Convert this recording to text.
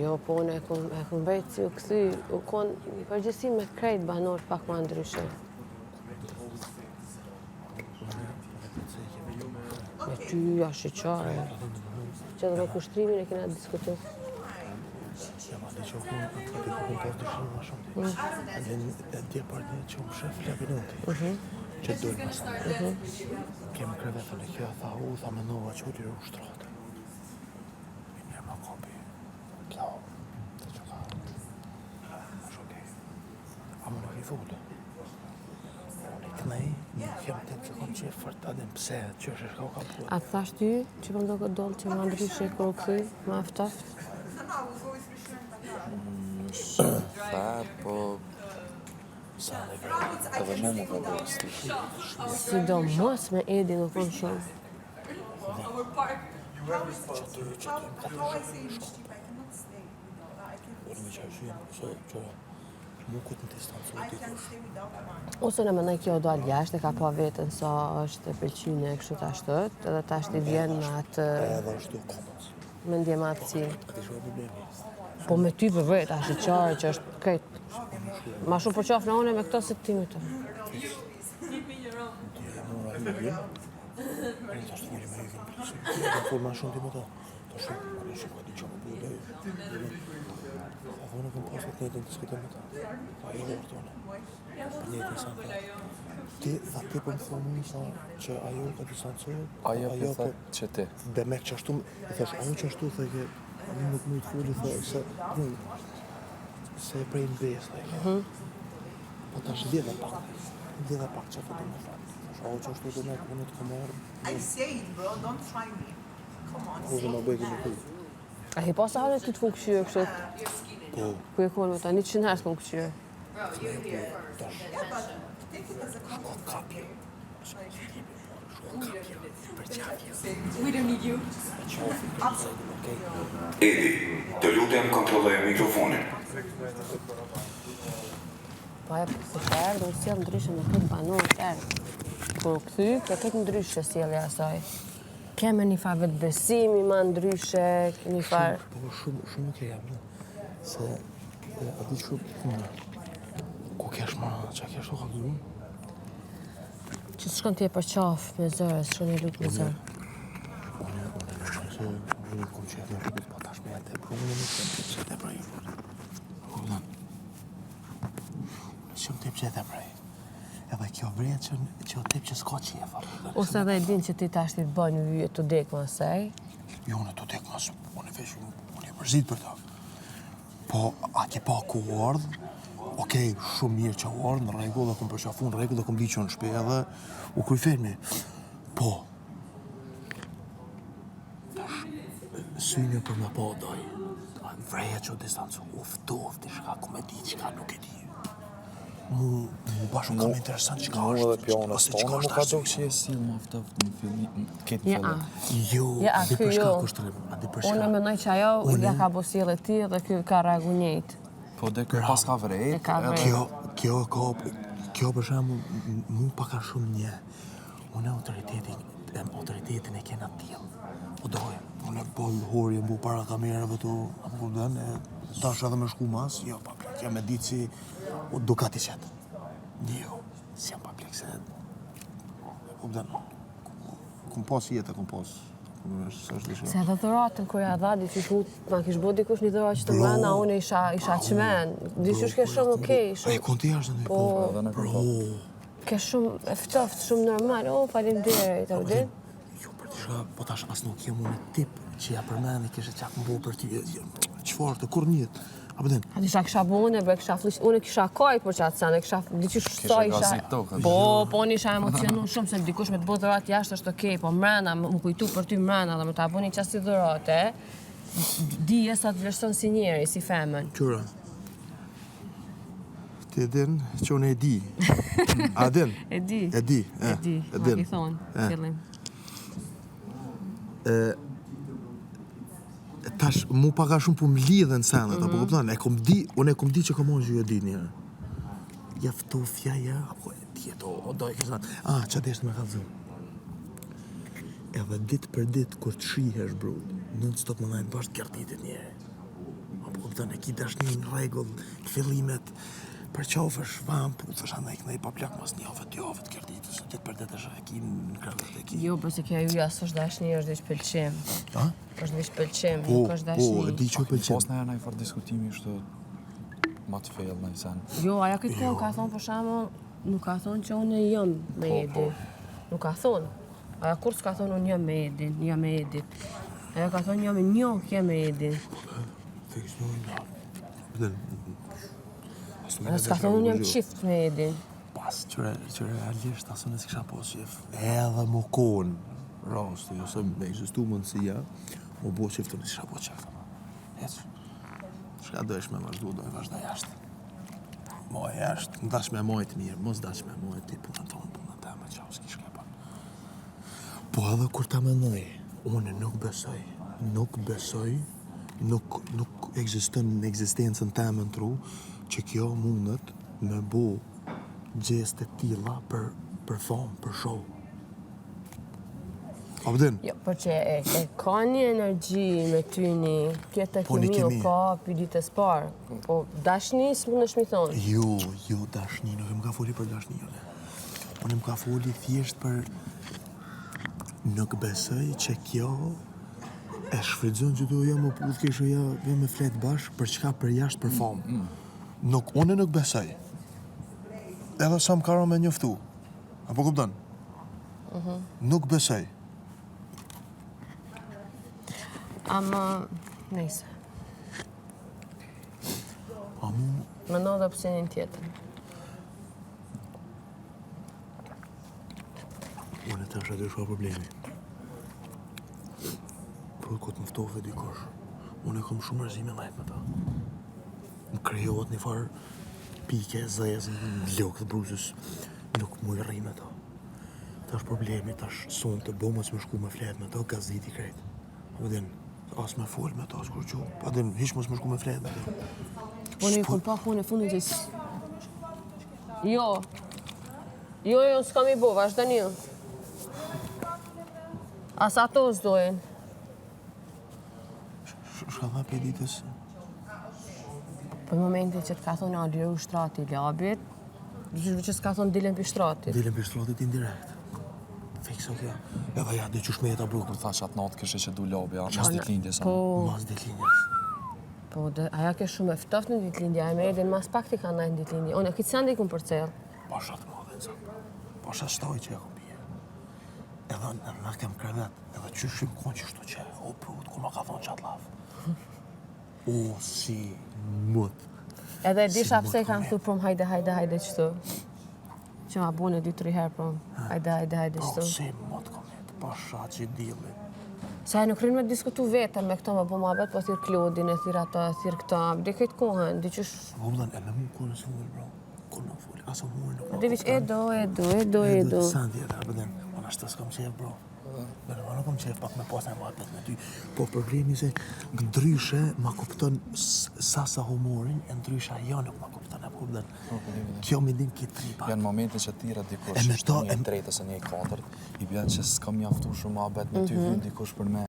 Jo, po unë e kom bejtë si u këthy, u konë në përgjësi me krejt banor pak ma ndryshe. Me ty, ashtë qare. Që dhe me kushtrimin e kena diskutu. Ja, ma di që u konë atë të kukën pas të shumë ma shumë. E dje parë që më shef labirinti. Që dojnë më sa. Kemë krevetën e kjo, tha u, tha me nova që u tjërë u shtratë. Mirë ma kopi. Plau. Të që ka. Ma shokej. A më nuk i thullë. Unë i kënej, një kemë të që kom që e fërt adem pse, që është shka u ka putë. A të thash ty që më ndonë këtë dollë që më ndryshe kërë u këthy, më aftaft? Tha, po... Sa dhe vrejtë. Edhe mu më ka bërë sti. Sidomos me Edi nuk konë shumë. Që ty më ka të shkopë. Unë me që është që mu këtë në distancë u dikur. Ose në mëndaj kjo do alë jashtë, e ka pa vetën sa është e pëlqyne e kështu të ashtët, edhe ta është i vjen me atë... Edhe është do komës. Me ndjem atë si... Ati shumë problemi. Po me ty për vetë, ashtë i qarë që është këtë. Ma shumë për qafë në one me këto se ti me të. Dje mora i vjen. Unë të ashtë foli me i vjen përsi. Të foli ma shumë ti me ta. Të shumë, unë shumë ka di që më bëllë dhe. A thonë këm pas atë netën të s'këtë me ta. A jo orë tonë. Për netën sa në ta. Ti për më thonë një sa që ajo ka distancohet. Ajo për tha që ti. Dhe me që ashtu, e thash, ajo që ashtu thë ke, një nuk mu të foli, thë, se e prej në besë, dhe po ta është vjedhe pak që të të me fatë. Ajo që ashtu të me këmë të këmarë. I say it, bro, don't try me. Come on. Po dhe ma bëjke në kuj. A hi pas ahore ty të kënë këshyre kështu? Po, Ku e konë me ta, 100 herës kënë këshyre. shkot kapje. We don't need you. Edi, të lutem kontrolloj mikrofonin. Pa e se të erdë, unë sjellë ndryshe me këtë banor të erdë. Kërë këthy, ke këtë ndryshe sjellë e asaj. Keme një farë vetë besimi ma ndryshe, një farë... Po, shumë nuk e jam, në. Se, a di shumë, ku kesh ma, që kesh të ka gëru? Që të shkon t'je për qafë me zërë, shkon një lukë me zërë. Unë se, unë kom që e dhe rrugët, pa tash me e te, për unë nuk të pse te prej. Unë shumë të pse te prej. Edhe kjo vrejt që o tep që s'ka që e farë. Ose edhe e din që ti tash ti të bëjnë një vyje të dekë ma sej. Jo, unë të dekë mas, unë e vesh, unë e përzit për ta. Po, a ke pa ku ardhë, okej, shumë mirë që u ardhë, në regull dhe kom përshafu, në regull dhe kom di që në shpe edhe u kuj fermi. Po, tash, synjë për me pa doj, vreja që o distancu, uftoft i shka, ku me di qka nuk e di. Mu bashkë kam interesant qka Mu është. edhe pjonës ose qka tonë, është më ka arsye. do që e si më aftaft në fillim, këtë Ja, fillim. Jo, Ja, di ky për shka jo. kushtrim, a di për shka. Unë e mendoj që ajo Unë- ja ka bo sjellë e ti dhe ky ka reagu njëjtë. Po dhe kjo pas ka vrejt. E ka vrejt. Kjo për shembull mu paka shumë një. Unë autoritetin e kena t'jellë. Po dojë, unë e po horje mbu para kamerave tu, apo kupton, e tash edhe me shku mas, jo, pa plek, jam e ditë si Ducati qetë. Jo, si jam pa plek se... Kupton, kum pas jetë, kum pas... Se edhe dhuratën kërë ja dha, diqysh mu ma kish bo dikush një dhurat që të mrena, unë isha qmen. Diqysh ke shumë okej, E shumë... konti jashtë në Po, bro. ke shumë eftoft, shumë normal. O, faleminderit, e vëdin? Jo, për të shka, po tash as nuk jem unë tip që ja përmeni kishe qak më bo për ty, qëfar të kur njët, a përdin? A disha kisha bo unë, bre, kisha flish, unë kisha kajt për qatë sene, kisha, diqysh sa isha... gazit tokën. Po, unë isha emocionu shumë, se dikush me të bo dhurat jashtë është okej, po mrena, më kujtu për ty mrena dhe më ta bo një qasti dhurate, dije sa të vlerëson si njeri, si femën. Qyra, ti e din që unë e di. A din? E di. E di, E di, ma din. ki thonë, fillim. Tash, mu paka shumë po m'lidhen senet, apo kupton? Unë e kom di që kom onë gjyë e di njërë. Ja ftofja, ja, apo e di, o doj kësa. Që adeshtë me kalëzëm. edhe ditë për ditë kur të shihesh bro, non stop më ndajnë bashkë kërtitit njëri. Apo kupton e ki dashni në rregull, fillimet për qofësh vam, thësh andaj kënej pa plak mas një javë, 2 javë të kërtitës, ditë për ditë është e ki në krevet e ki. Jo, përse kjo ju jasë është dashni, është diç pëlqim. A? është diç pëlqim, Po, nuk është po, dashni. e di që pëlqen. Pas në herë në i farë diskutimi ishte ma të fejl në i sen. Jo, aja këtë kohë ka thonë për shembull, nuk ka thonë që unë jam me Edi. Nuk ka thonë. Aja kur s'ka thonë unë jam me Edin, jam me Edit. Aja ka thonë jam me njohje me Edin. Fiks një nga. Bëdhen. Aja s'ka thonë unë jam qift me Edin. Pas, qëre realisht, asë nësë kisha po qef. Edhe më konë, rasti, ose me egzistu mundësia, më bo qeftu nësë kisha po qef. Hec. Shka dojsh me vazhdu, doj vazhda jashtë. Moj jashtë, në dash me mojt mirë, mos dash me mojt ti punën tonë, punën te me qau, s'ki shkepa. Po edhe kur ta menoj, unë nuk besoj, nuk ekziston në ekzistencën temë në tru, që kjo mundet me bo gjeste tilla për famë, për show. A pëdin? Jo, për që e ka një energji me ty një tjetër Po, një kimi o kemi. ka për ditës parë. Po dashni s'mund është mi thonë. Jo, dashni, nuk e më ka foli për dashni, jo. Unë më ka foli thjesht për nuk besoj që kjo e shfrytëzon që do ja më puth kishë ja me flet bashkë për çka për jashtë për famë. Unë nuk besoj. Edhe sa më karo me njoftu. Apo kupton? Nuk besoj. Ama, nejse. Më ndodhe opcionin tjetër. Unë të është aty shka problemi. Për këtë më ftove dikosh, unë e kom shumë rëzime lajt me ta. Më krijohet një farë pike, zez, në lëkë të brusës, nuk mu i rri me ta. Ta është problemi, ta është sonë të bomës më shku me flet me ta, gaziti krejt. A din, as me fol me ta, as kur qo. A din, hish mos më shku me flet me ta. Unë i kom pa unë e fundit që Jo, s'kam i bo, vazhdani ju. As ato s'dojnë. Shka dha për ditës? Për momentin që të ka thonë a liru shtrati i labit, që s'ka thonë dilen për shtratit. Dilen për shtratit indirekt. Fiks, okej. Edhe ja, dhe qysh me jeta bro. Kur thash atë natë kështë që du labi, a mas ditlindje sa. Po, Mas ditlindjes. po, aja ke shumë eftoft në ditlindje, a me edhe mas pak ti ka ndajnë ditlindje. Unë e këtë sa ndikun për celë. Pasha të madhe nësa. Pasha shtoj që e kom bje. Edhe në kem krevet, edhe qyshim konë që shtu që, o prut, kur ma ka thonë qatë lafë. O, si mët. Edhe disha Si pse mund kanë komet. thu prom hajde qëtu. Që ma bune 2-3 herë prom. Hajde O, qëtu. si mët komet. Pasha që dili. Se e nuk rinë me diskutu vetëm me këto me bu mabet, po thirë Klodin, e thirë ato, e thirë këta. Dhe këtë kohën, di qësh... Vëmëdhen, e me mu konë së mullë, bro. Konë në fulli, asë mullë nuk. Dhe vish, edo. Sa ndjetë, a bëdhen, unë ashtë të s'kom qef, bro. Bërë, unë nuk kom qef pak me pas në muhabet me ty. Po problemi se ndryshe ma kupton sa humorin, e ndryshe ajo nuk ma kupton, e kupton. Kjo me dim ki tripa. Janë momente që tira dikush, E me është to- një drejtës e një katërt, i bjen që s'kam mjaftu shumë abet me ty vjen dikush për me.